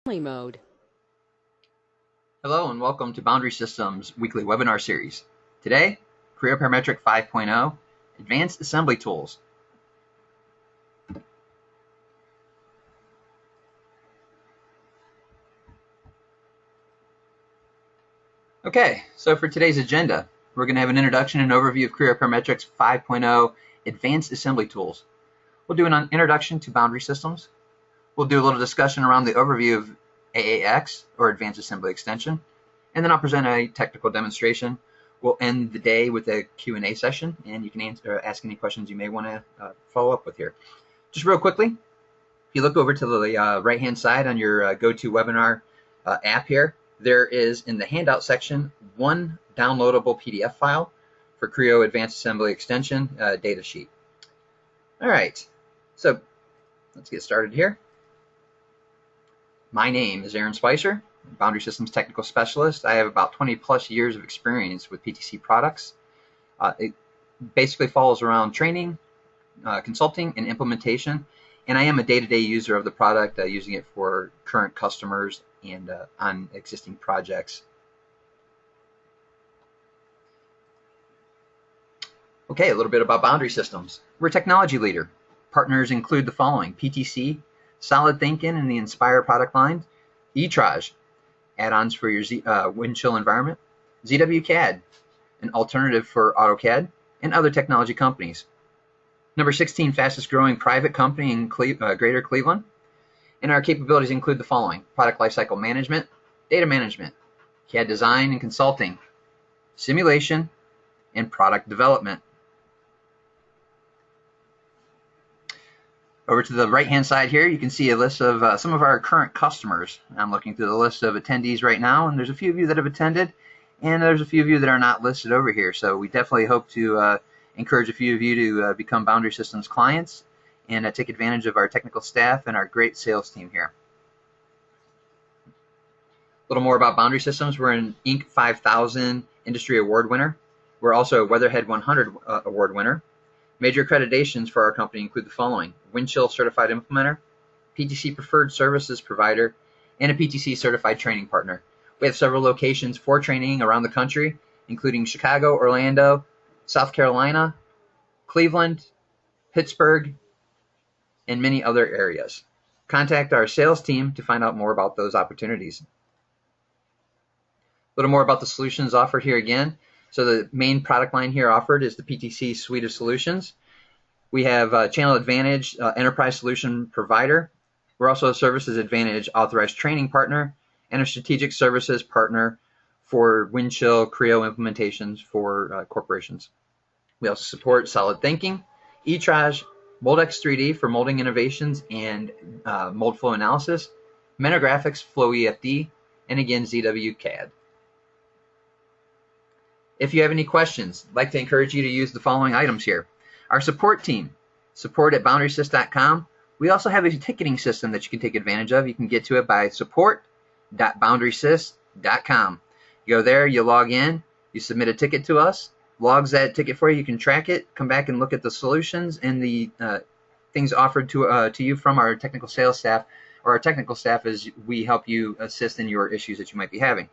mode. Hello and welcome to Boundary Systems weekly webinar series. Today, Creo Parametric 5.0, Advanced Assembly Tools. Okay, so for today's agenda, we're going to have an introduction and overview of Creo Parametrics 5.0, Advanced Assembly Tools. We'll do an introduction to boundary systems. We'll do a little discussion around the overview of AAX, or Advanced Assembly Extension, and then I'll present a technical demonstration. We'll end the day with a Q&A session, and you can ask any questions you may want to follow up with here. Just real quickly, if you look over to the right-hand side on your GoToWebinar app here, there is in the handout section one downloadable PDF file for Creo Advanced Assembly Extension data sheet. All right, so let's get started here. My name is Aaron Spicer, Boundary Systems Technical Specialist. I have about 20 plus years of experience with PTC products. It basically follows around training, consulting, and implementation. And I am a day-to-day user of the product, using it for current customers and on existing projects. Okay, a little bit about Boundary Systems. We're a technology leader. Partners include the following: PTC, Solid Thinking and the Inspire product line, eTraj, add-ons for your wind chill environment, ZWCAD, an alternative for AutoCAD, and other technology companies. Number 16 fastest growing private company in Greater Cleveland. And our capabilities include the following: product lifecycle management, data management, CAD design and consulting, simulation, and product development. Over to the right-hand side here, you can see a list of some of our current customers. I'm looking through the list of attendees right now, and there's a few of you that have attended, and there's a few of you that are not listed over here. So we definitely hope to encourage a few of you to become Boundary Systems clients and take advantage of our technical staff and our great sales team here. A little more about Boundary Systems. We're an Inc. 5000 industry award winner. We're also a Weatherhead 100 award winner. Major accreditations for our company include the following: Windchill Certified Implementer, PTC Preferred Services Provider, and a PTC Certified Training Partner. We have several locations for training around the country, including Chicago, Orlando, South Carolina, Cleveland, Pittsburgh, and many other areas. Contact our sales team to find out more about those opportunities. A little more about the solutions offered here again. So the main product line here offered is the PTC suite of solutions. We have Channel Advantage Enterprise Solution Provider. We're also a Services Advantage Authorized Training Partner and a Strategic Services Partner for Windchill Creo implementations for corporations. We also support Solid Thinking, eTraj, MoldX 3D for molding innovations and mold flow analysis, Menographics, Flow EFD, and again ZWCAD. If you have any questions, I'd like to encourage you to use the following items here. Our support team, support@boundarysys.com. We also have a ticketing system that you can take advantage of. You can get to it by support.boundarysys.com. You go there, you log in, you submit a ticket to us, logs that ticket for you, you can track it, come back and look at the solutions and the things offered to you from our technical sales staff, or our technical staff, as we help you assist in your issues that you might be having.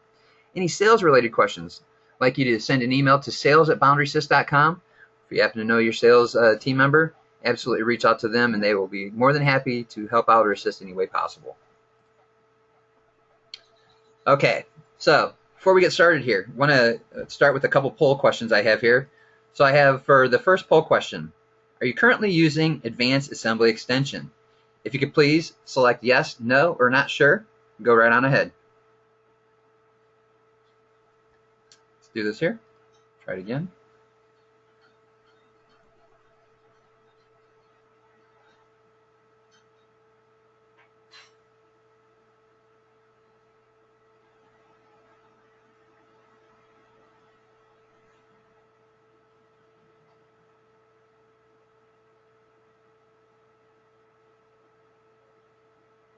Any sales related questions, I'd like you to send an email to sales@boundarysys.com. If you happen to know your sales team member, absolutely reach out to them and they will be more than happy to help out or assist any way possible. Okay, so before we get started here, I want to start with a couple poll questions I have here. So I have for the first poll question: are you currently using Advanced Assembly Extension? If you could please select yes, no, or not sure, go right on ahead. Let's do this here. Try it again.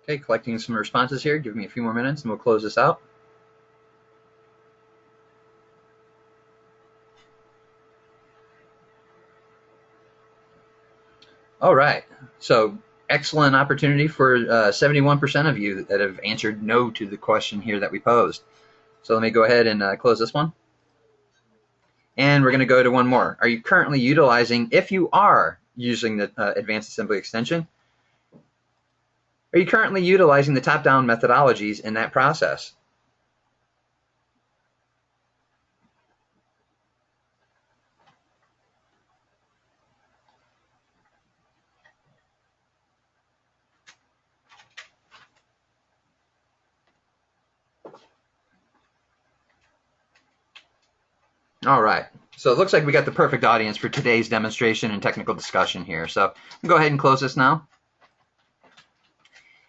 Okay, collecting some responses here. Give me a few more minutes and we'll close this out. All right, so excellent opportunity for 71% of you that have answered no to the question here that we posed. So let me go ahead and close this one. And we're going to go to one more. Are you currently utilizing, if you are using the Advanced Assembly extension, are you currently utilizing the top-down methodologies in that process? All right. So it looks like we got the perfect audience for today's demonstration and technical discussion here. So go ahead and close this now.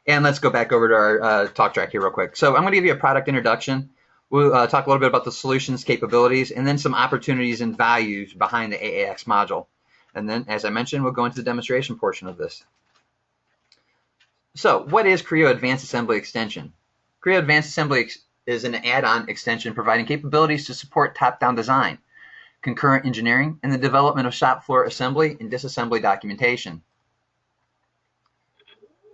And let's go back over to our talk track here real quick. So I'm going to give you a product introduction. We'll talk a little bit about the solutions, capabilities, and then some opportunities and values behind the AAX module. And then, as I mentioned, we'll go into the demonstration portion of this. So what is Creo Advanced Assembly Extension? Creo Advanced Assembly is an add-on extension providing capabilities to support top-down design, concurrent engineering, and the development of shop floor assembly and disassembly documentation.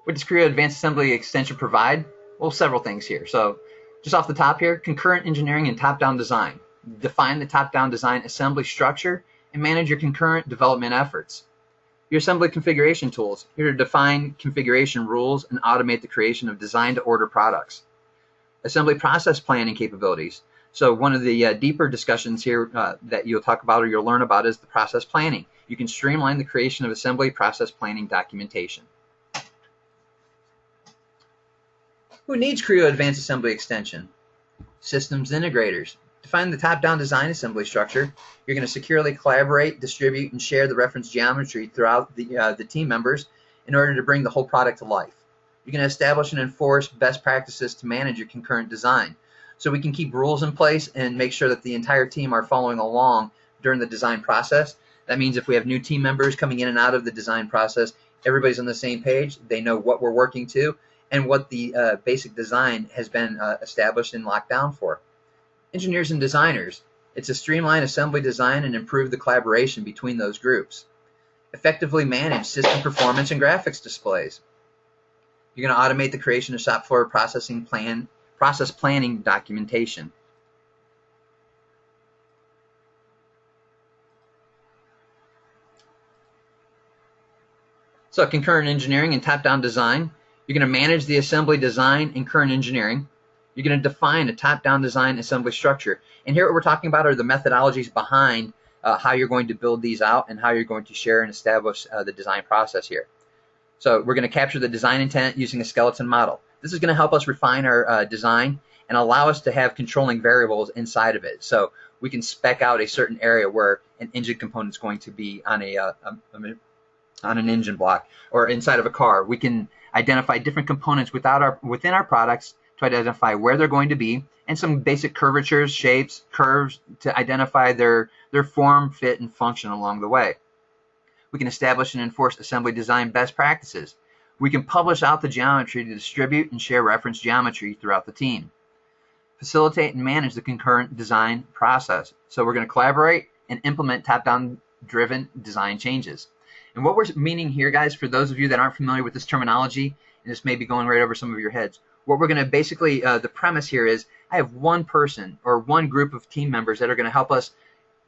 What does Creo Advanced Assembly Extension provide? Well, several things here. So just off the top here, concurrent engineering and top-down design. Define the top-down design assembly structure and manage your concurrent development efforts. Your assembly configuration tools, here to define configuration rules and automate the creation of design-to-order products. Assembly process planning capabilities. So one of the deeper discussions here that you'll talk about or you'll learn about is the process planning. You can streamline the creation of assembly process planning documentation. Who needs Creo Advanced Assembly Extension? Systems integrators. Define the top-down design assembly structure. You're going to securely collaborate, distribute, and share the reference geometry throughout the team members in order to bring the whole product to life. You're going to establish and enforce best practices to manage your concurrent design. So we can keep rules in place and make sure that the entire team are following along during the design process. That means if we have new team members coming in and out of the design process, everybody's on the same page. They know what we're working to and what the basic design has been established and locked down for. Engineers and designers. It's to streamline assembly design and improve the collaboration between those groups. Effectively manage system performance and graphics displays. You're going to automate the creation of shop floor process planning documentation. So concurrent engineering and top-down design. You're going to manage the assembly design and current engineering. You're going to define a top-down design assembly structure. And here what we're talking about are the methodologies behind how you're going to build these out and how you're going to share and establish the design process here. So we're going to capture the design intent using a skeleton model. This is going to help us refine our design and allow us to have controlling variables inside of it. So we can spec out a certain area where an engine component is going to be on an engine block or inside of a car. We can identify different components within our products to identify where they're going to be and some basic curvatures, shapes, curves to identify their form, fit, and function along the way. We can establish and enforce assembly design best practices. We can publish out the geometry to distribute and share reference geometry throughout the team. Facilitate and manage the concurrent design process. So we're going to collaborate and implement top-down driven design changes. And what we're meaning here, guys, for those of you that aren't familiar with this terminology, and this may be going right over some of your heads, what we're going to basically, the premise here is I have one person or one group of team members that are going to help us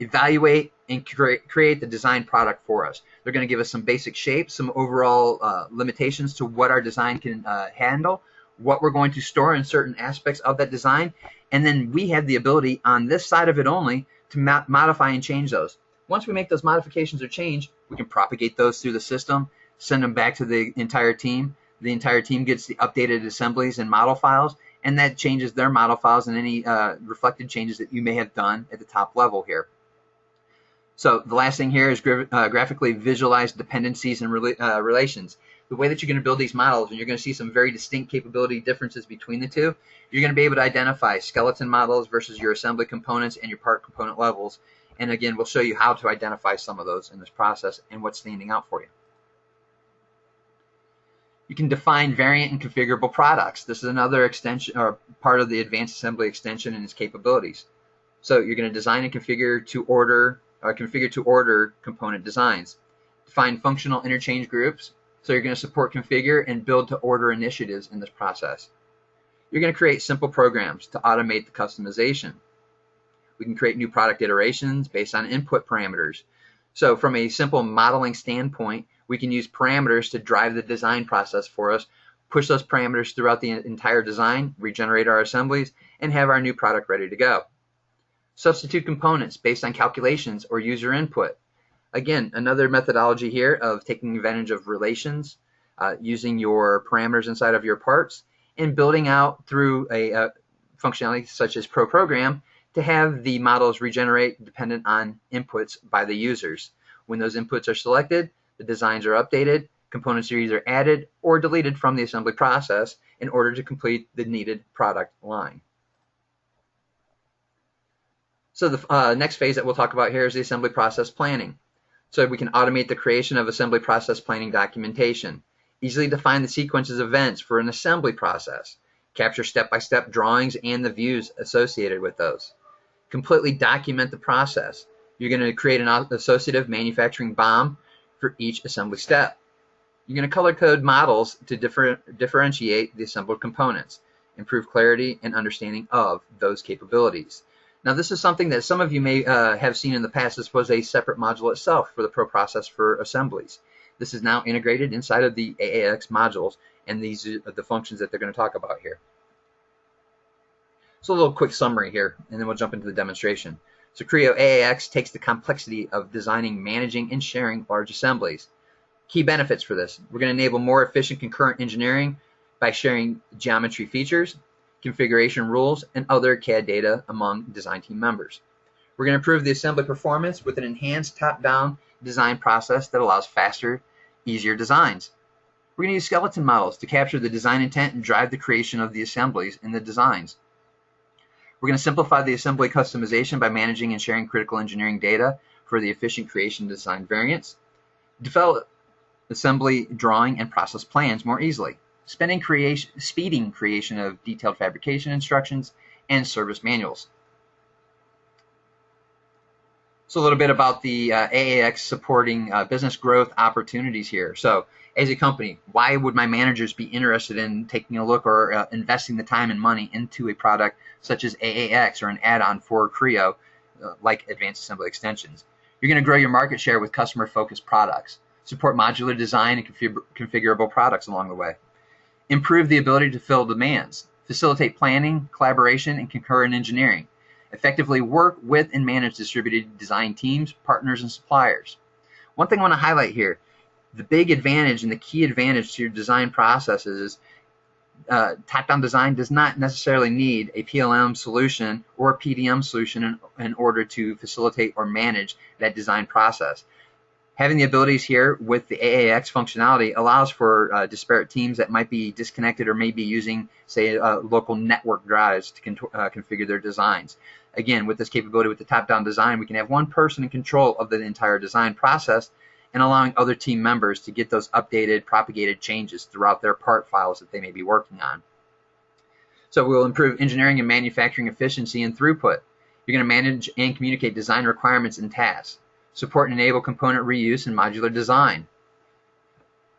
evaluate and create the design product for us. They're going to give us some basic shapes, some overall limitations to what our design can handle, what we're going to store in certain aspects of that design, and then we have the ability on this side of it only to modify and change those. Once we make those modifications or change, we can propagate those through the system, send them back to the entire team. The entire team gets the updated assemblies and model files, and that changes their model files and any reflected changes that you may have done at the top level here. So the last thing here is graphically visualize dependencies and relations. The way that you're going to build these models, and you're going to see some very distinct capability differences between the two, you're going to be able to identify skeleton models versus your assembly components and your part component levels. And again, we'll show you how to identify some of those in this process and what's standing out for you. You can define variant and configurable products. This is another extension or part of the Advanced Assembly extension and its capabilities. So you're going to design and configure to order component designs. Define functional interchange groups. So you're going to support configure and build to order initiatives in this process. You're going to create simple programs to automate the customization. We can create new product iterations based on input parameters. So from a simple modeling standpoint, we can use parameters to drive the design process for us, push those parameters throughout the entire design, regenerate our assemblies, and have our new product ready to go. Substitute components based on calculations or user input. Again, another methodology here of taking advantage of relations, using your parameters inside of your parts, and building out through a functionality such as ProProgram to have the models regenerate dependent on inputs by the users. When those inputs are selected, the designs are updated, components are either added or deleted from the assembly process in order to complete the needed product line. So the next phase that we'll talk about here is the assembly process planning. So we can automate the creation of assembly process planning documentation, easily define the sequences of events for an assembly process, capture step-by-step drawings and the views associated with those, completely document the process. You're going to create an associative manufacturing BOM for each assembly step. You're going to color code models to differentiate the assembled components, improve clarity and understanding of those capabilities. Now, this is something that some of you may have seen in the past. This was a separate module itself for the Pro process for assemblies. This is now integrated inside of the AAX modules, and these are the functions that they're going to talk about here. So a little quick summary here, and then we'll jump into the demonstration. So Creo AAX takes the complexity of designing, managing, and sharing large assemblies. Key benefits for this: we're going to enable more efficient concurrent engineering by sharing geometry features, configuration rules, and other CAD data among design team members. We're going to improve the assembly performance with an enhanced top-down design process that allows faster, easier designs. We're going to use skeleton models to capture the design intent and drive the creation of the assemblies in the designs. We're going to simplify the assembly customization by managing and sharing critical engineering data for the efficient creation of design variants. Develop assembly drawing and process plans more easily. Speeding creation of detailed fabrication instructions and service manuals. So a little bit about the AAX supporting business growth opportunities here. So as a company, why would my managers be interested in taking a look or investing the time and money into a product such as AAX or an add-on for Creo like Advanced Assembly Extensions? You're going to grow your market share with customer-focused products, support modular design and configurable products along the way, improve the ability to fill demands, facilitate planning, collaboration, and concurrent engineering, effectively work with and manage distributed design teams, partners, and suppliers. One thing I want to highlight here, the big advantage and the key advantage to your design processes is top-down design does not necessarily need a PLM solution or a PDM solution in order to facilitate or manage that design process. Having the abilities here with the AAX functionality allows for disparate teams that might be disconnected or may be using, say, local network drives to configure their designs. Again, with this capability with the top-down design, we can have one person in control of the entire design process and allowing other team members to get those updated, propagated changes throughout their part files that they may be working on. So we'll improve engineering and manufacturing efficiency and throughput. You're going to manage and communicate design requirements and tasks. Support and enable component reuse and modular design.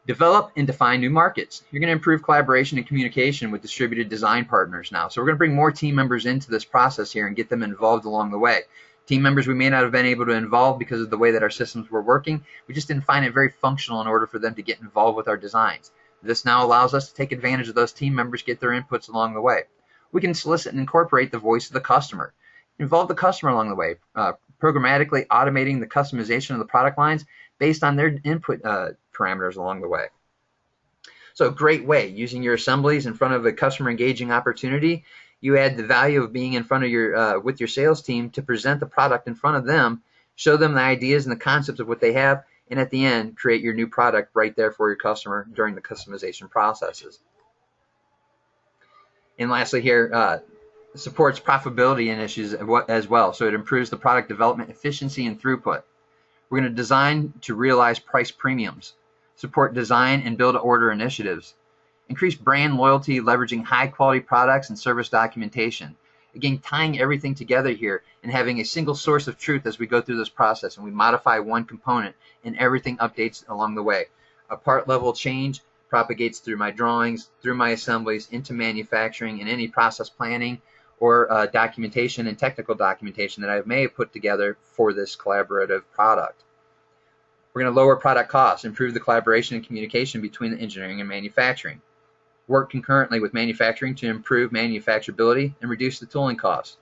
Develop and define new markets. You're going to improve collaboration and communication with distributed design partners now. So we're going to bring more team members into this process here and get them involved along the way. Team members we may not have been able to involve because of the way that our systems were working. We just didn't find it very functional in order for them to get involved with our designs. This now allows us to take advantage of those team members, get their inputs along the way. We can solicit and incorporate the voice of the customer. Involve the customer along the way, programmatically automating the customization of the product lines based on their input parameters along the way. So a great way, using your assemblies in front of a customer engaging opportunity, you add the value of being in front of your with your sales team to present the product in front of them, show them the ideas and the concepts of what they have, and at the end, create your new product right there for your customer during the customization processes. And lastly here, supports profitability initiatives as well, so it improves the product development efficiency and throughput. We're going to design to realize price premiums, support design and build-to-order initiatives, increase brand loyalty, leveraging high-quality products and service documentation. Again, tying everything together here and having a single source of truth as we go through this process and we modify one component and everything updates along the way. A part level change propagates through my drawings, through my assemblies, into manufacturing, and any process planning or documentation and technical documentation that I may have put together for this collaborative product. We're going to lower product costs, improve the collaboration and communication between the engineering and manufacturing. Work concurrently with manufacturing to improve manufacturability and reduce the tooling costs.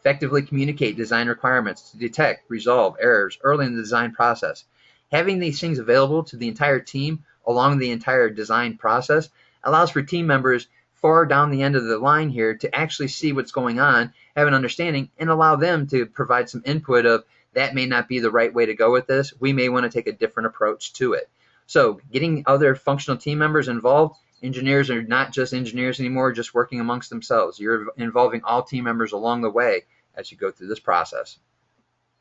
Effectively communicate design requirements to detect, resolve errors early in the design process. Having these things available to the entire team along the entire design process allows for team members far down the end of the line here to actually see what's going on, have an understanding, and allow them to provide some input of that may not be the right way to go with this. We may want to take a different approach to it. So getting other functional team members involved. Engineers are not just engineers anymore, just working amongst themselves. You're involving all team members along the way as you go through this process.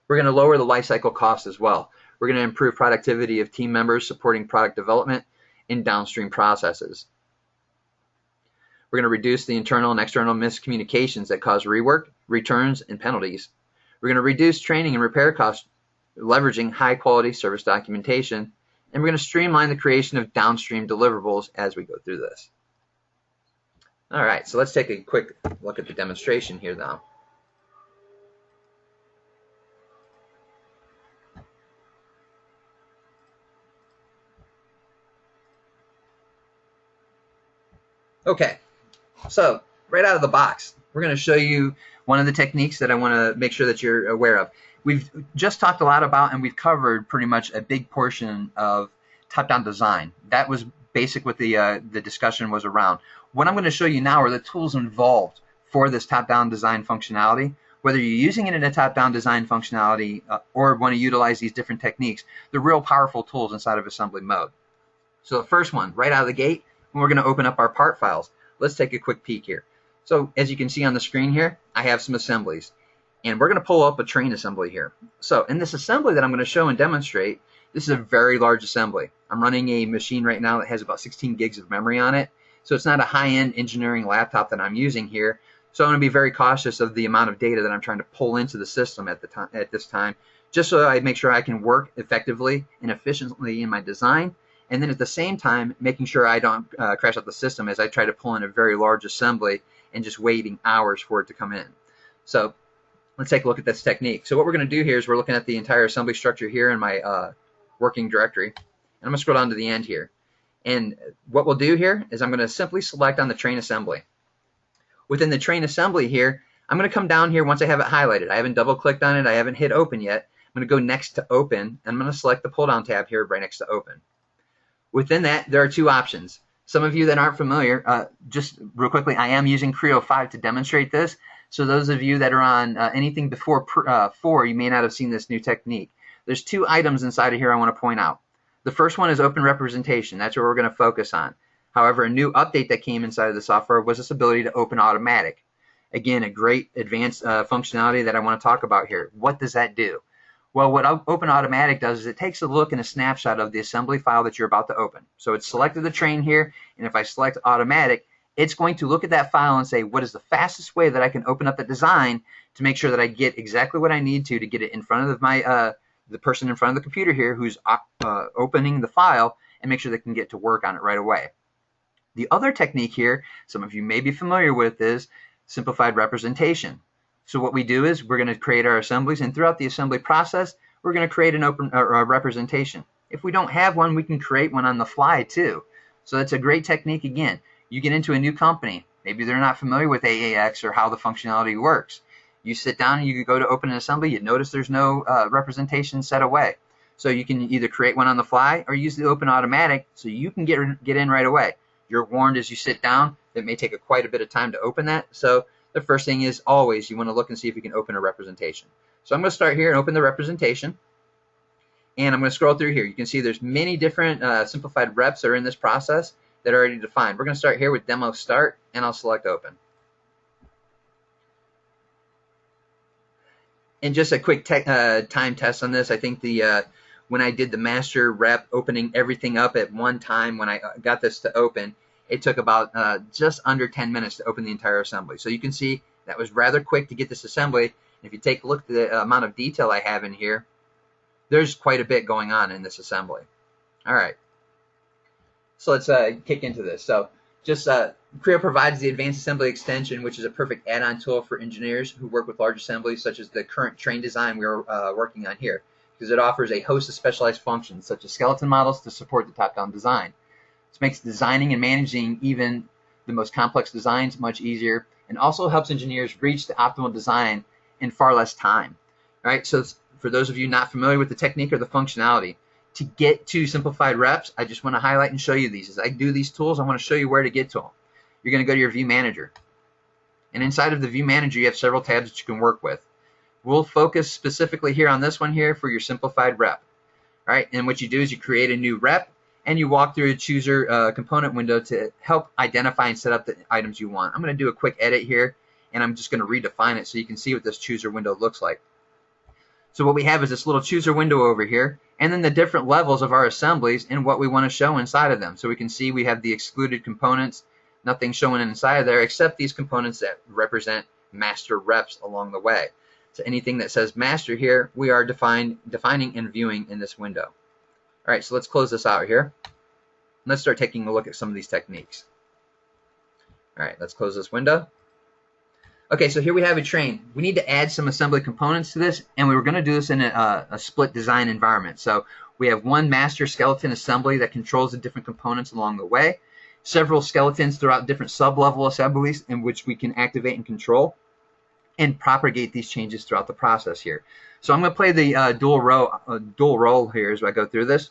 We're going to lower the lifecycle cost as well. We're going to improve productivity of team members supporting product development in downstream processes. We're going to reduce the internal and external miscommunications that cause rework, returns, and penalties. We're going to reduce training and repair costs, leveraging high-quality service documentation. And we're going to streamline the creation of downstream deliverables as we go through this. All right, so let's take a quick look at the demonstration here now. Okay, so right out of the box, we're going to show you one of the techniques that I want to make sure that you're aware of. We've just talked a lot about, and we've covered pretty much a big portion of top-down design. That was basic what the discussion was around. What I'm going to show you now are the tools involved for this top-down design functionality. Whether you're using it in a top-down design functionality or want to utilize these different techniques, they're real powerful tools inside of assembly mode. So the first one, right out of the gate, we're going to open up our part files. Let's take a quick peek here. So as you can see on the screen here, I have some assemblies. And we're going to pull up a train assembly here. So in this assembly that I'm going to show and demonstrate, this is a very large assembly. I'm running a machine right now that has about 16 gigs of memory on it. So it's not a high-end engineering laptop that I'm using here. So I'm going to be very cautious of the amount of data that I'm trying to pull into the system at this time, just so I make sure I can work effectively and efficiently in my design. And then at the same time, making sure I don't crash out the system as I try to pull in a very large assembly and just waiting hours for it to come in. So let's take a look at this technique. So what we're going to do here is we're looking at the entire assembly structure here in my working directory. And I'm going to scroll down to the end here. And what we'll do here is I'm going to simply select on the train assembly. Within the train assembly here, I'm going to come down here once I have it highlighted. I haven't double-clicked on it. I haven't hit open yet. I'm going to go next to open. And I'm going to select the pull-down tab here right next to open. Within that, there are two options. Some of you that aren't familiar, just real quickly, I am using Creo 5 to demonstrate this. So those of you that are on anything before 4, you may not have seen this new technique. There's two items inside of here I want to point out. The first one is open representation. That's what we're going to focus on. However, a new update that came inside of the software was this ability to open automatic. Again, a great advanced functionality that I want to talk about here. What does that do? Well, what Open Automatic does is it takes a look and a snapshot of the assembly file that you're about to open. So it's selected the train here, and if I select Automatic, it's going to look at that file and say, what is the fastest way that I can open up the design to make sure that I get exactly what I need to get it in front of my the person in front of the computer here who's opening the file, and make sure they can get to work on it right away. The other technique here, some of you may be familiar with, is simplified representation. So what we do is we're going to create our assemblies, and throughout the assembly process, we're going to create an open representation. If we don't have one, we can create one on the fly too. So that's a great technique. Again, you get into a new company, maybe they're not familiar with AAX or how the functionality works. You sit down and you go to open an assembly, you notice there's no representation set away. So you can either create one on the fly or use the Open Automatic so you can get in right away. You're warned as you sit down, it may take quite a bit of time to open that. So the first thing is always you want to look and see if you can open a representation. So I'm going to start here and open the representation. And I'm going to scroll through here. You can see there's many different simplified reps that are in this process that are already defined. We're going to start here with Demo Start, and I'll select Open. And just a quick time test on this, I think when I did the master rep, opening everything up at one time, when I got this to open, it took about just under 10 minutes to open the entire assembly. So you can see that was rather quick to get this assembly. If you take a look at the amount of detail I have in here, there's quite a bit going on in this assembly. All right. So let's kick into this. So just Creo provides the Advanced Assembly Extension, which is a perfect add-on tool for engineers who work with large assemblies, such as the current train design we're working on here, because it offers a host of specialized functions, such as skeleton models, to support the top-down design. This makes designing and managing even the most complex designs much easier, and also helps engineers reach the optimal design in far less time. All right, so for those of you not familiar with the technique or the functionality, to get to simplified reps, I just want to highlight and show you these. As I do these tools, I want to show you where to get to them. You're going to go to your View Manager. And inside of the View Manager, you have several tabs that you can work with. We'll focus specifically here on this one here for your simplified rep. All right, and what you do is you create a new rep, and you walk through a chooser component window to help identify and set up the items you want. I'm going to do a quick edit here, and I'm just going to redefine it so you can see what this chooser window looks like. So what we have is this little chooser window over here, and then the different levels of our assemblies and what we want to show inside of them. So we can see we have the excluded components, nothing showing inside of there except these components that represent master reps along the way. So anything that says master here, we are defining and viewing in this window. All right, so let's close this out here. Let's start taking a look at some of these techniques. All right, let's close this window. Okay, so here we have a train. We need to add some assembly components to this, and we were going to do this in a split design environment. So we have one master skeleton assembly that controls the different components along the way, several skeletons throughout different sub-level assemblies in which we can activate and control and propagate these changes throughout the process here. So I'm going to play the dual role here as I go through this.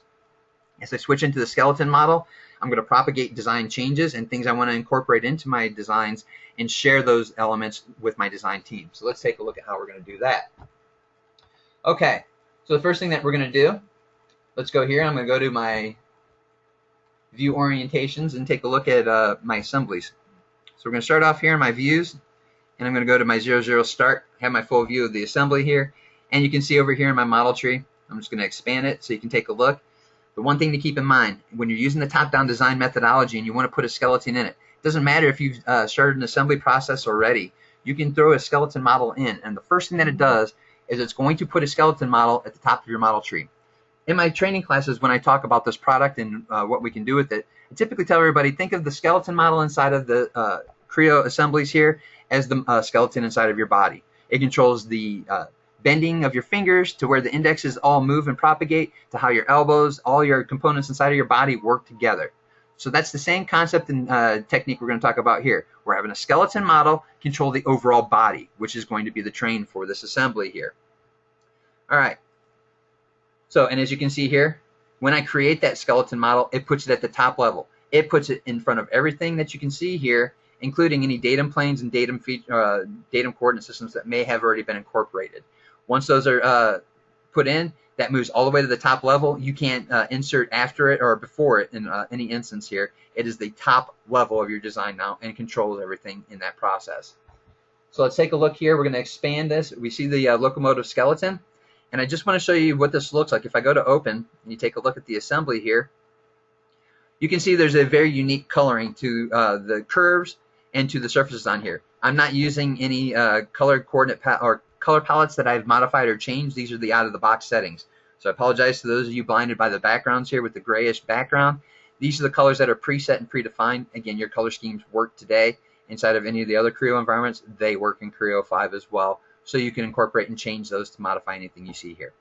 As I switch into the skeleton model, I'm going to propagate design changes and things I want to incorporate into my designs and share those elements with my design team. So let's take a look at how we're going to do that. Okay, so the first thing that we're going to do, let's go here. I'm going to go to my view orientations and take a look at my assemblies. So we're going to start off here in my views, and I'm going to go to my 00 start, have my full view of the assembly here, and you can see over here in my model tree, I'm just going to expand it so you can take a look. The one thing to keep in mind, when you're using the top-down design methodology and you want to put a skeleton in it, it doesn't matter if you've started an assembly process already. You can throw a skeleton model in, and the first thing that it does is it's going to put a skeleton model at the top of your model tree. In my training classes, when I talk about this product and what we can do with it, I typically tell everybody, think of the skeleton model inside of the Creo assemblies here as the skeleton inside of your body. It controls the bending of your fingers to where the indexes all move and propagate, to how your elbows, all your components inside of your body work together. So that's the same concept and technique we're going to talk about here. We're having a skeleton model control the overall body, which is going to be the train for this assembly here. All right. So, and as you can see here, when I create that skeleton model, it puts it at the top level. It puts it in front of everything that you can see here, including any datum planes and datum coordinate systems that may have already been incorporated. Once those are put in, that moves all the way to the top level. You can't insert after it or before it in any instance here. It is the top level of your design now and controls everything in that process. So let's take a look here. We're going to expand this. We see the locomotive skeleton. And I just want to show you what this looks like. If I go to open and you take a look at the assembly here, you can see there's a very unique coloring to the curves and to the surfaces on here. I'm not using any color coordinate or color palettes that I've modified or changed. These are the out-of-the-box settings. So I apologize to those of you blinded by the backgrounds here with the grayish background. These are the colors that are preset and predefined. Again, your color schemes work today inside of any of the other Creo environments. They work in Creo 5 as well. So you can incorporate and change those to modify anything you see here.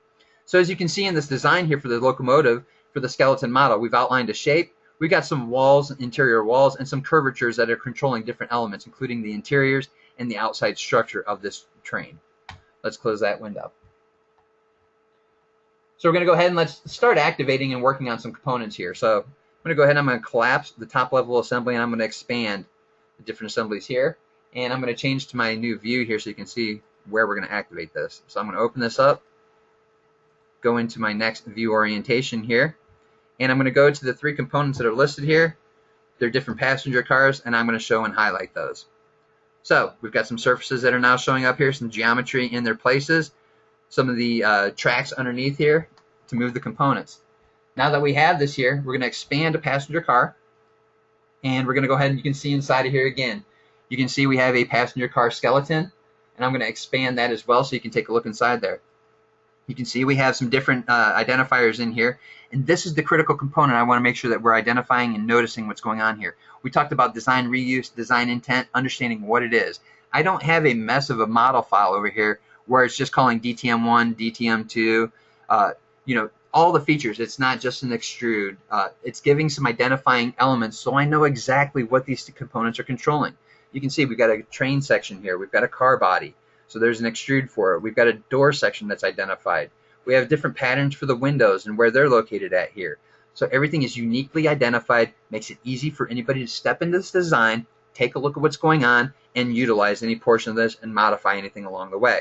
So as you can see in this design here for the locomotive, for the skeleton model, we've outlined a shape. We've got some walls, interior walls, and some curvatures that are controlling different elements, including the interiors and the outside structure of this train. Let's close that window. So we're going to go ahead and let's start activating and working on some components here. So I'm going to go ahead and I'm going to collapse the top level assembly, and I'm going to expand the different assemblies here. And I'm going to change to my new view here so you can see where we're going to activate this. So I'm going to open this up, go into my next view orientation here, and I'm going to go to the three components that are listed here. They're different passenger cars, and I'm going to show and highlight those. So we've got some surfaces that are now showing up here, some geometry in their places, some of the tracks underneath here to move the components. Now that we have this here, we're going to expand a passenger car, and we're going to go ahead and you can see inside of here again. You can see we have a passenger car skeleton, and I'm going to expand that as well so you can take a look inside there. You can see we have some different identifiers in here, and this is the critical component. I want to make sure that we're identifying and noticing what's going on here. We talked about design reuse, design intent, understanding what it is. I don't have a mess of a model file over here where it's just calling DTM1, DTM2, you know, all the features. It's not just an extrude. It's giving some identifying elements so I know exactly what these components are controlling. You can see we've got a train section here. We've got a car body. So there's an extrude for it. We've got a door section that's identified. We have different patterns for the windows and where they're located at here. So everything is uniquely identified, makes it easy for anybody to step into this design, take a look at what's going on, and utilize any portion of this and modify anything along the way.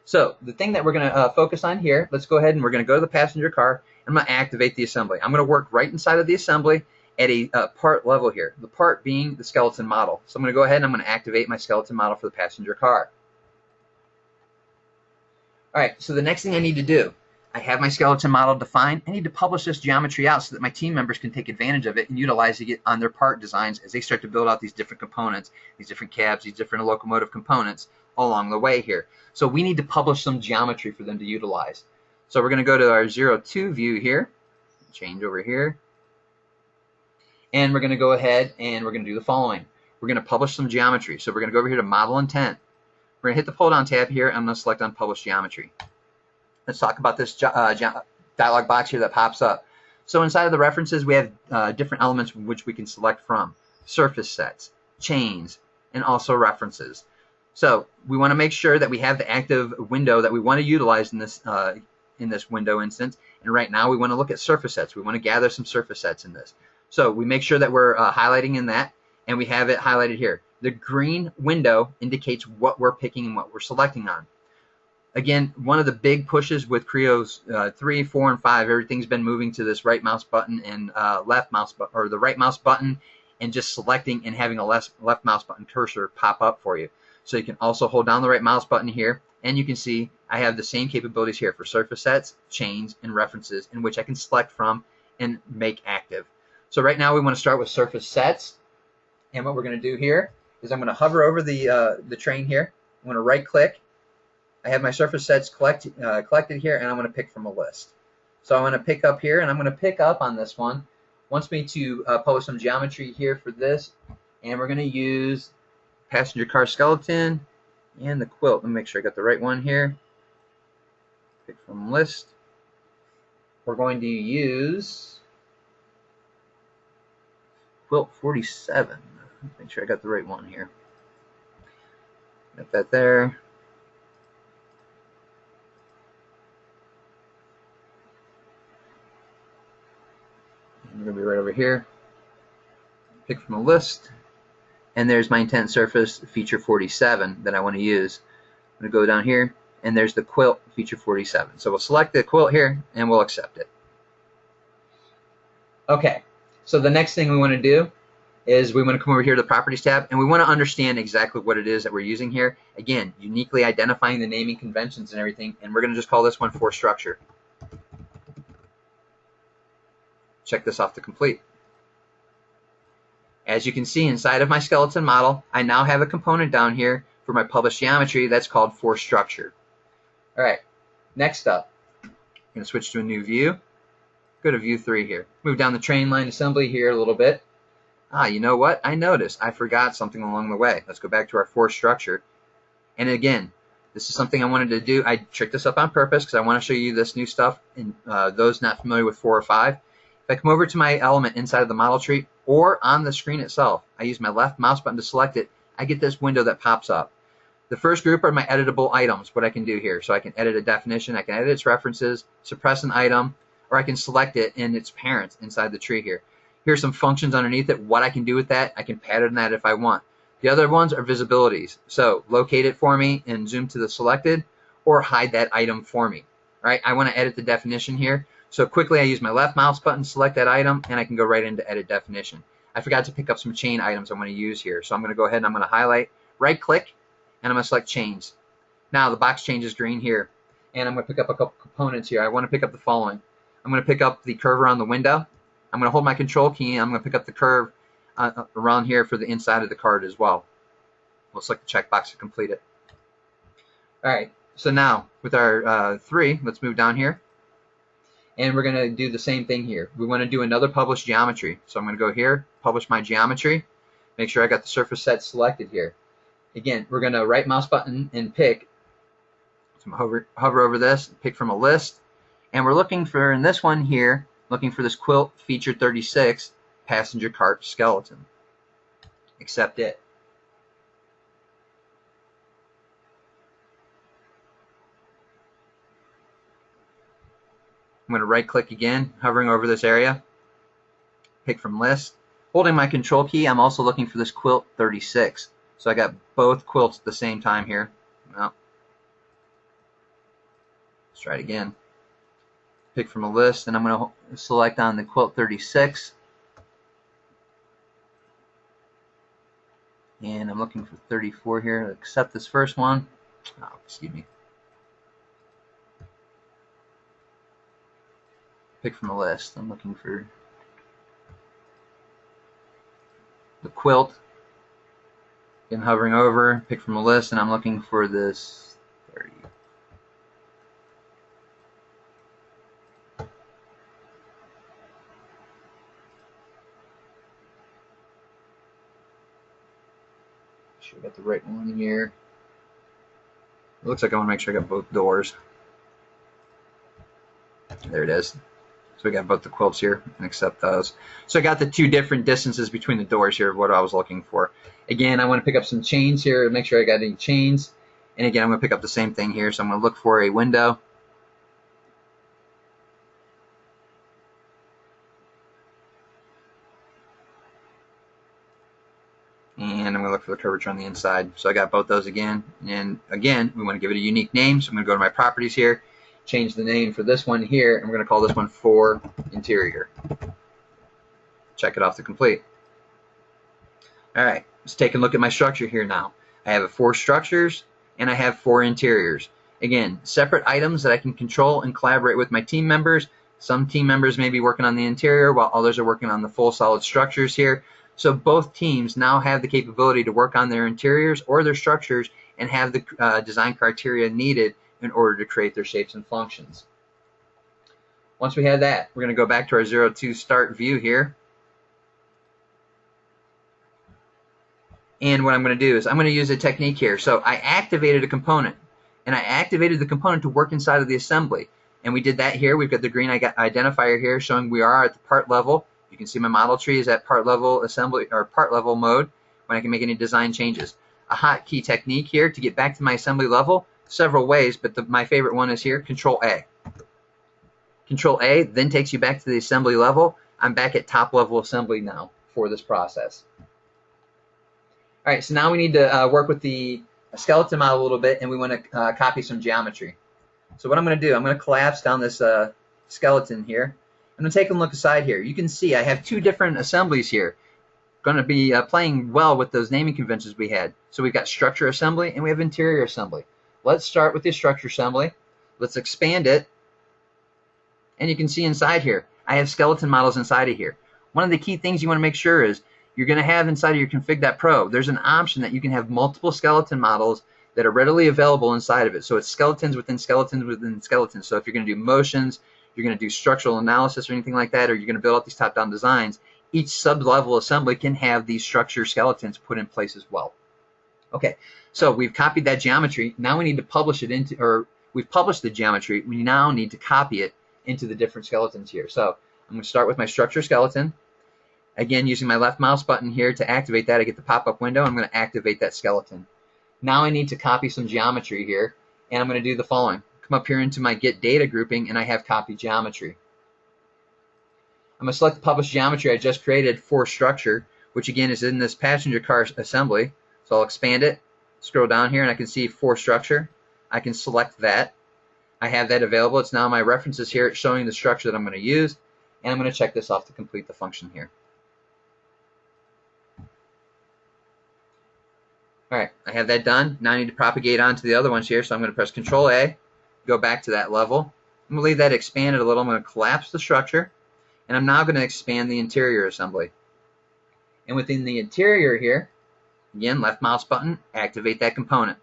So the thing that we're going to focus on here, let's go ahead and we're going to go to the passenger car. I'm going to activate the assembly. I'm going to work right inside of the assembly at a part level here, the part being the skeleton model. So I'm going to go ahead and I'm going to activate my skeleton model for the passenger car. All right, so the next thing I need to do, I have my skeleton model defined. I need to publish this geometry out so that my team members can take advantage of it and utilize it on their part designs as they start to build out these different components, these different cabs, these different locomotive components along the way here. So we need to publish some geometry for them to utilize. So we're going to go to our 0-2 view here, change over here, and we're going to go ahead and we're going to do the following. We're going to publish some geometry. So we're going to go over here to Model Intent. We're going to hit the pull-down tab here. I'm going to select Unpublish Geometry. Let's talk about this dialog box here that pops up. So inside of the references, we have different elements which we can select from. Surface sets, chains, and also references. So we want to make sure that we have the active window that we want to utilize in this window instance. And right now we want to look at surface sets. We want to gather some surface sets in this. So we make sure that we're highlighting in that, and we have it highlighted here. The green window indicates what we're picking and what we're selecting on. Again, one of the big pushes with Creo's 3, 4, and 5, everything's been moving to this right mouse button and left mouse button, or the right mouse button, and just selecting and having a left mouse button cursor pop up for you. So you can also hold down the right mouse button here, and you can see I have the same capabilities here for surface sets, chains, and references in which I can select from and make active. So right now we want to start with surface sets, and what we're going to do here is I'm going to hover over the train here. I'm going to right click. I have my surface sets collected here, and I'm going to pick from a list. So I'm going to pick up here, and I'm going to pick up on this one. Wants me to publish some geometry here for this, and we're going to use passenger car skeleton and the quilt. Let me make sure I got the right one here. Pick from list. We're going to use quilt 47. Make sure I got the right one here. Got that there. I'm going to be right over here. Pick from a list. And there's my intent surface feature 47 that I want to use. I'm going to go down here, and there's the quilt feature 47. So we'll select the quilt here, and we'll accept it. Okay, so the next thing we want to do is we want to come over here to the Properties tab, and we want to understand exactly what it is that we're using here. Again, uniquely identifying the naming conventions and everything, and we're going to just call this one for structure. Check this off to complete. As you can see inside of my skeleton model, I now have a component down here for my published geometry that's called for structure. All right, next up, I'm going to switch to a new view. Go to view 3 here. Move down the train line assembly here a little bit. You know what? I noticed I forgot something along the way. Let's go back to our for structure. And again, this is something I wanted to do. I tricked this up on purpose because I want to show you this new stuff. And those not familiar with 4 or 5, if I come over to my element inside of the model tree or on the screen itself, I use my left mouse button to select it, I get this window that pops up. The first group are my editable items, what I can do here. So I can edit a definition, I can edit its references, suppress an item, or I can select it in its parents inside the tree here. Here's some functions underneath it, what I can do with that. I can pattern that if I want. The other ones are visibilities. So locate it for me and zoom to the selected, or hide that item for me. All right, I want to edit the definition here. So quickly I use my left mouse button, select that item, and I can go right into edit definition. I forgot to pick up some chain items I want to use here. So I'm going to go ahead and I'm going to highlight, right click, and I'm going to select chains. Now the box changes green here, and I'm going to pick up a couple components here. I want to pick up the following. I'm going to pick up the curve around the window. I'm going to hold my control key, and I'm going to pick up the curve around here for the inside of the card as well. We'll select the checkbox to complete it. All right, So now with our 3, let's move down here. And we're going to do the same thing here. We want to do another publish geometry. So I'm going to go here, publish my geometry, make sure I got the surface set selected here. Again, we're going to right mouse button and pick. So hover over this, pick from a list. And we're looking for, in this one here, looking for this quilt feature 36 passenger cart skeleton. Accept it. I'm going to right click again, hovering over this area, pick from list. Holding my control key, I'm also looking for this quilt 36. So I got both quilts at the same time here. Well, let's try it again. Pick from a list, and I'm going to select on the quilt 36. And I'm looking for 34 here. Accept this first one. Oh, excuse me. Pick from a list. I'm looking for the quilt. Again, hovering over, pick from a list, and I'm looking for this 30. Sure I got the right one here. It looks like I want to make sure I got both doors. There it is. So we got both the quilts here, and accept those. So I got the 2 different distances between the doors here of what I was looking for. Again, I want to pick up some chains here, make sure I got any chains. And again, I'm going to pick up the same thing here. So I'm going to look for a window. And I'm going to look for the curvature on the inside. So I got both those again. And again, we want to give it a unique name. So I'm going to go to my properties here, change the name for this one here, and we're going to call this one for interior. Check it off to complete. All right, let's take a look at my structure here now. I have 4 structures and I have 4 interiors. Again, separate items that I can control and collaborate with my team members. Some team members may be working on the interior while others are working on the full solid structures here. So both teams now have the capability to work on their interiors or their structures and have the design criteria needed in order to create their shapes and functions. Once we have that, we're going to go back to our 0-2 start view here. And what I'm going to do is I'm going to use a technique here. So I activated a component, and I activated the component to work inside of the assembly. And we did that here. We've got the green identifier here showing we are at the part level. You can see my model tree is at part level assembly or part level mode when I can make any design changes. A hotkey technique here to get back to my assembly level. Several ways, but my favorite one is here, Control A. Control A then takes you back to the assembly level. I'm back at top level assembly now for this process. All right, so now we need to work with the skeleton model a little bit, and we want to copy some geometry. So what I'm going to do, I'm going to collapse down this skeleton here. I'm going to take a look aside here. You can see I have 2 different assemblies here. Going to be playing well with those naming conventions we had. So we've got structure assembly and we have interior assembly. Let's start with the structure assembly. Let's expand it. And you can see inside here, I have skeleton models inside of here. One of the key things you want to make sure is you're going to have inside of your config.pro, there's an option that you can have multiple skeleton models that are readily available inside of it. So it's skeletons within skeletons within skeletons. So if you're going to do motions, you're going to do structural analysis or anything like that, or you're going to build out these top-down designs, each sub-level assembly can have these structure skeletons put in place as well. Okay, so we've copied that geometry. Now we need to publish it into, or we've published the geometry. We now need to copy it into the different skeletons here. So I'm going to start with my structure skeleton. Again, using my left mouse button here to activate that, I get the pop-up window. I'm going to activate that skeleton. Now I need to copy some geometry here, and I'm going to do the following. Come up here into my Get Data grouping, and I have Copy Geometry. I'm going to select the published geometry I just created for structure, which again is in this passenger car assembly. So I'll expand it, scroll down here, and I can see for structure. I can select that. I have that available. It's now my references here. It's showing the structure that I'm going to use, and I'm going to check this off to complete the function here. All right, I have that done. Now I need to propagate onto the other ones here, so I'm going to press Control A, go back to that level. I'm going to leave that expanded a little. I'm going to collapse the structure, and I'm now going to expand the interior assembly. And within the interior here, again, left mouse button, activate that component.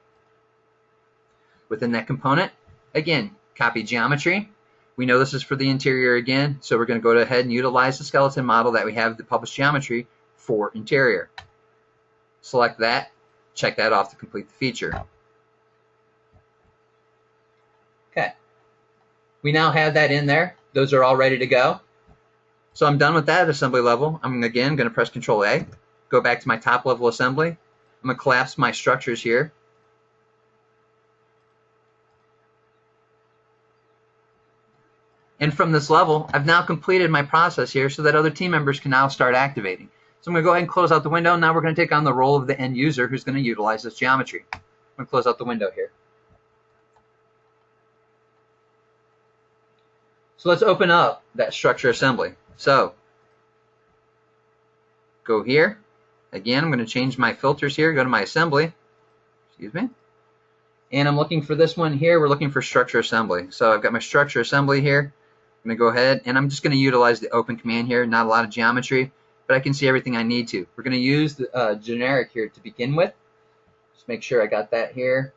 Within that component, again, copy geometry. We know this is for the interior again, so we're going to go ahead and utilize the skeleton model that we have the published geometry for interior. Select that, check that off to complete the feature. Okay, we now have that in there. Those are all ready to go. So I'm done with that assembly level. I'm again going to press Control A, go back to my top level assembly. I'm going to collapse my structures here. And from this level, I've now completed my process here so that other team members can now start activating. So I'm going to go ahead and close out the window. Now we're going to take on the role of the end user who's going to utilize this geometry. I'm going to close out the window here. So let's open up that structure assembly. So go here. Again, I'm going to change my filters here. Go to my assembly. Excuse me. And I'm looking for this one here. We're looking for structure assembly. So I've got my structure assembly here. I'm going to go ahead and I'm just going to utilize the open command here. Not a lot of geometry, but I can see everything I need to. We're going to use the generic here to begin with. Just make sure I got that here.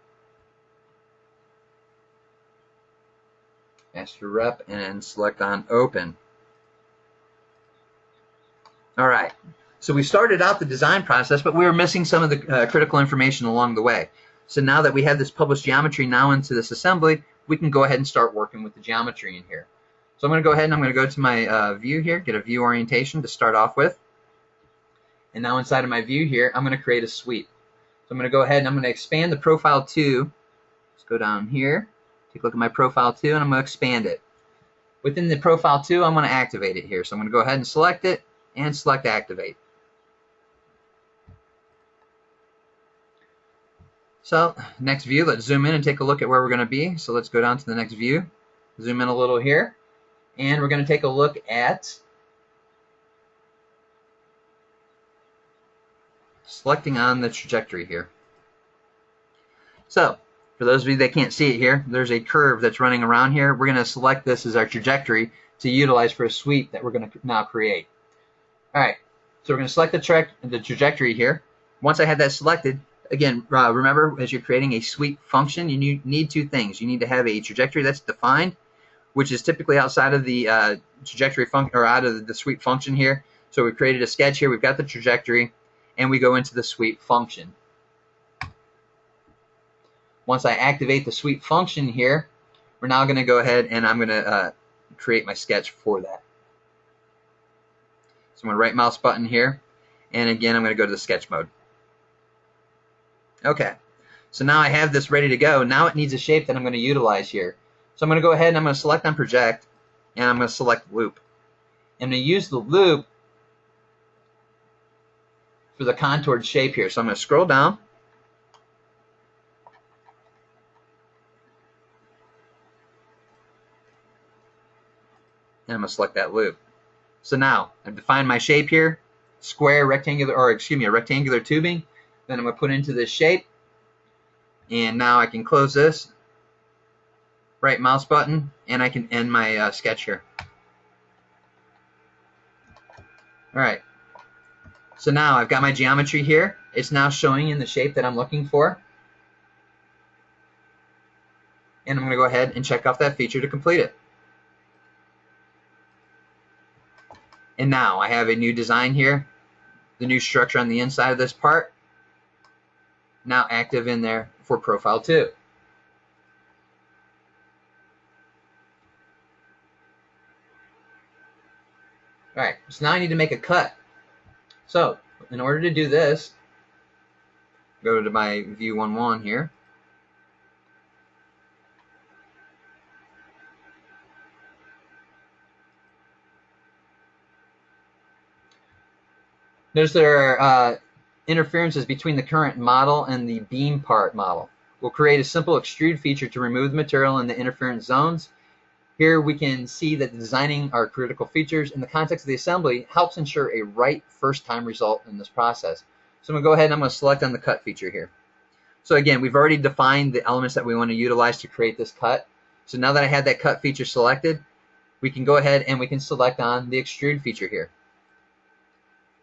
Master rep and select on open. All right. So we started out the design process, but we were missing some of the critical information along the way. So now that we have this published geometry now into this assembly, we can go ahead and start working with the geometry in here. So I'm going to go ahead and I'm going to go to my view here, get a view orientation to start off with. And now inside of my view here, I'm going to create a sweep. So I'm going to go ahead and I'm going to expand the profile 2. Let's go down here, take a look at my profile 2, and I'm going to expand it. Within the profile 2, I'm going to activate it here. So I'm going to go ahead and select it and select activate. So next view, let's zoom in and take a look at where we're going to be. So let's go down to the next view, zoom in a little here, and we're going to take a look at selecting on the trajectory here. So for those of you that can't see it here, there's a curve that's running around here. We're going to select this as our trajectory to utilize for a sweep that we're going to now create. All right, so we're going to select the trajectory here. Once I have that selected, again, remember, as you're creating a sweep function, you need two things. You need to have a trajectory that's defined, which is typically outside of the trajectory function or out of the sweep function here. So we created a sketch here. We've got the trajectory, and we go into the sweep function. Once I activate the sweep function here, we're now going to go ahead and I'm going to create my sketch for that. So I'm going to right mouse button here, and again, I'm going to go to the sketch mode. Okay, so now I have this ready to go. Now it needs a shape that I'm going to utilize here. So I'm going to go ahead and I'm going to select on project, and I'm going to select loop. I'm going to use the loop for the contoured shape here. So I'm going to scroll down. And I'm going to select that loop. So now I've defined my shape here, square, rectangular, or excuse me, a rectangular tubing. Then I'm going to put into this shape, and now I can close this, right mouse button, and I can end my sketch here. All right, so now I've got my geometry here. It's now showing in the shape that I'm looking for, and I'm going to go ahead and check off that feature to complete it. And now I have a new design here, the new structure on the inside of this part, now active in there for profile 2. All right, so now I need to make a cut. So in order to do this, go to my view 1.1 here. Notice there are interferences between the current model and the beam part model. We'll create a simple extrude feature to remove the material in the interference zones. Here we can see that designing our critical features in the context of the assembly helps ensure a right first time result in this process. So I'm going to go ahead and I'm going to select on the cut feature here. So again, we've already defined the elements that we want to utilize to create this cut. So now that I have that cut feature selected, we can go ahead and we can select on the extrude feature here.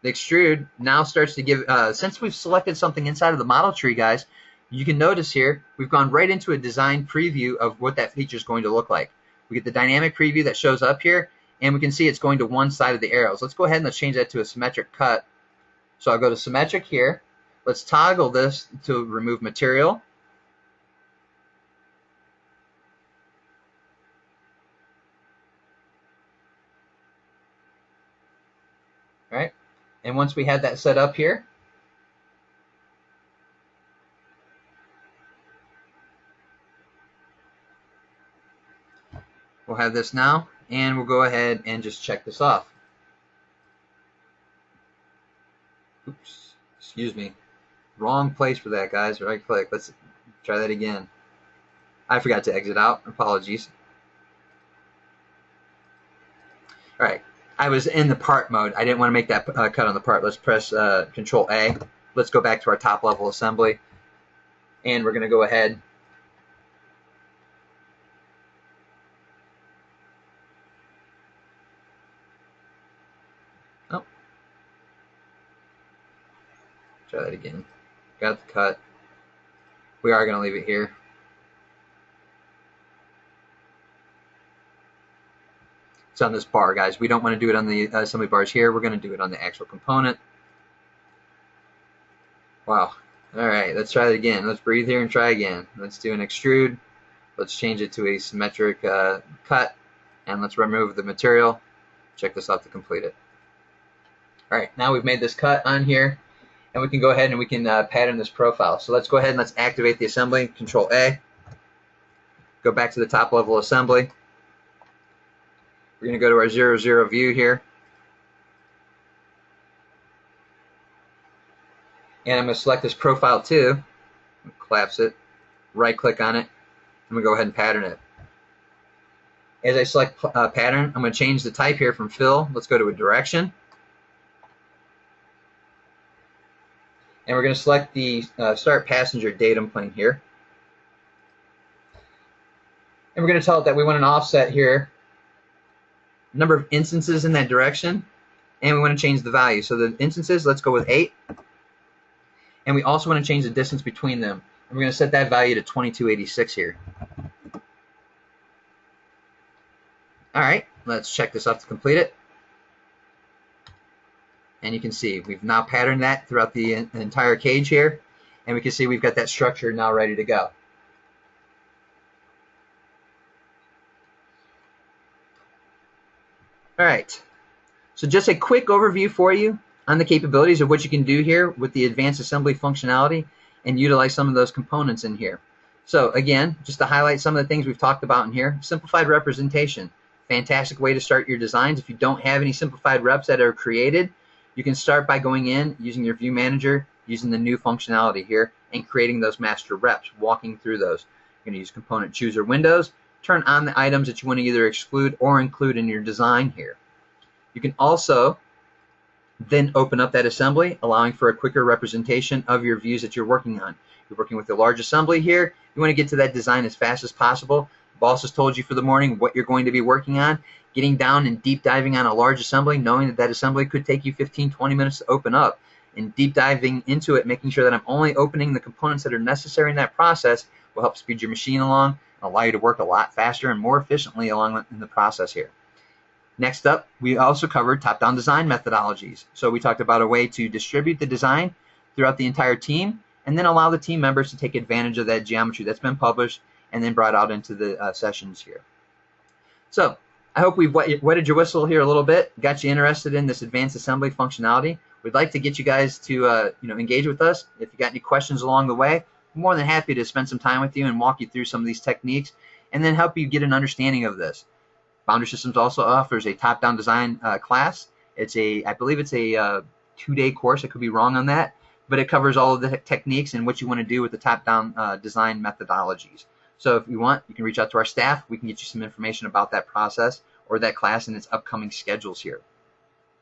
The extrude now starts to give, since we've selected something inside of the model tree, guys, You can notice here we've gone right into a design preview of what that feature is going to look like. We get the dynamic preview that shows up here, and we can see it's going to one side of the arrows. Let's go ahead and let's change that to a symmetric cut. So I'll go to symmetric here. Let's toggle this to remove material. All right, and once we have that set up here, we'll have this now, and we'll go ahead and just check this off. Oops, excuse me. Wrong place for that, guys. Right click. Let's try that again. I forgot to exit out. Apologies. All right. I was in the part mode. I didn't want to make that cut on the part. Let's press Control A. Let's go back to our top level assembly. And we're going to go ahead. Oh. Try that again. Got the cut. We are going to leave it here. It's on this bar, guys. We don't want to do it on the assembly bars here. We're going to do it on the actual component. Wow. All right, let's try it again. Let's breathe here and try again. Let's do an extrude. Let's change it to a symmetric cut, and let's remove the material. Check this off to complete it. All right, now we've made this cut on here, and we can go ahead and we can pattern this profile. So let's go ahead and let's activate the assembly. Control A. Go back to the top level assembly. We're going to go to our 0, 0 view here. And I'm going to select this profile too. Collapse it. Right click on it. I'm going to go ahead and pattern it. As I select pattern, I'm going to change the type here from fill. Let's go to a direction. And we're going to select the start passenger datum plane here. And we're going to tell it that we want an offset here, number of instances in that direction, and we want to change the value. So the instances, let's go with 8. And we also want to change the distance between them. And we're going to set that value to 2286 here. All right, let's check this off to complete it. And you can see we've now patterned that throughout the entire cage here. And we can see we've got that structure now ready to go. All right, so just a quick overview for you on the capabilities of what you can do here with the advanced assembly functionality and utilize some of those components in here. So again, just to highlight some of the things we've talked about in here, simplified representation. Fantastic way to start your designs. If you don't have any simplified reps that are created, you can start by going in, using your view manager, using the new functionality here, and creating those master reps, walking through those. You're going to use component chooser windows, turn on the items that you want to either exclude or include in your design here. You can also then open up that assembly, allowing for a quicker representation of your views that you're working on. You're working with a large assembly here. You want to get to that design as fast as possible. Boss has told you for the morning what you're going to be working on. Getting down and deep diving on a large assembly, knowing that that assembly could take you 15, 20 minutes to open up, and deep diving into it, making sure that I'm only opening the components that are necessary in that process will help speed your machine along, allow you to work a lot faster and more efficiently along in the process here. Next up, we also covered top-down design methodologies. So we talked about a way to distribute the design throughout the entire team and then allow the team members to take advantage of that geometry that's been published and then brought out into the sessions here. So I hope we've wetted your whistle here a little bit, got you interested in this advanced assembly functionality. We'd like to get you guys to engage with us. If you got any questions along the way, I'm more than happy to spend some time with you and walk you through some of these techniques and then help you get an understanding of this. Boundary Systems also offers a top-down design class. I believe it's a 2-day course. I could be wrong on that, but it covers all of the techniques and what you want to do with the top-down design methodologies. So if you want, you can reach out to our staff. We can get you some information about that process or that class and its upcoming schedules here.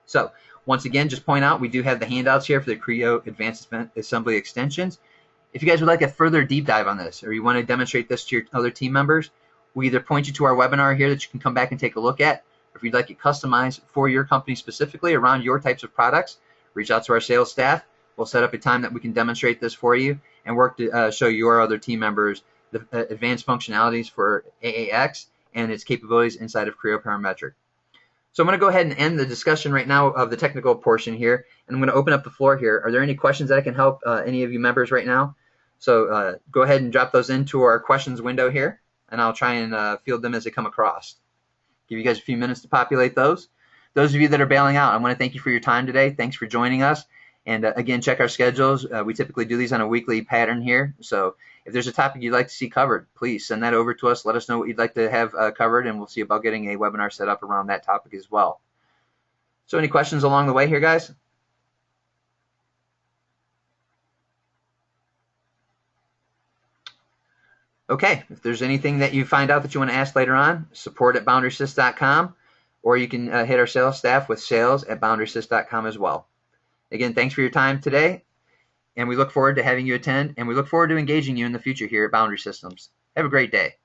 So once again, just point out we do have the handouts here for the Creo Advanced Assembly Extensions. If you guys would like a further deep dive on this or you want to demonstrate this to your other team members, we either point you to our webinar here that you can come back and take a look at. Or if you'd like it customized for your company specifically around your types of products, reach out to our sales staff. We'll set up a time that we can demonstrate this for you and work to show your other team members the advanced functionalities for AAX and its capabilities inside of Creo Parametric. So I'm going to go ahead and end the discussion right now of the technical portion here, and I'm going to open up the floor here. Are there any questions that I can help any of you members right now? So go ahead and drop those into our questions window here, and I'll try and field them as they come across. Give you guys a few minutes to populate those. Those of you that are bailing out, I want to thank you for your time today. Thanks for joining us. And again, check our schedules. We typically do these on a weekly pattern here. So if there's a topic you'd like to see covered, please send that over to us. Let us know what you'd like to have covered, and we'll see about getting a webinar set up around that topic as well. So any questions along the way here, guys? Okay, if there's anything that you find out that you want to ask later on, support@boundarysys.com, or you can hit our sales staff with sales@boundarysys.com as well. Again, thanks for your time today, and we look forward to having you attend, and we look forward to engaging you in the future here at Boundary Systems. Have a great day.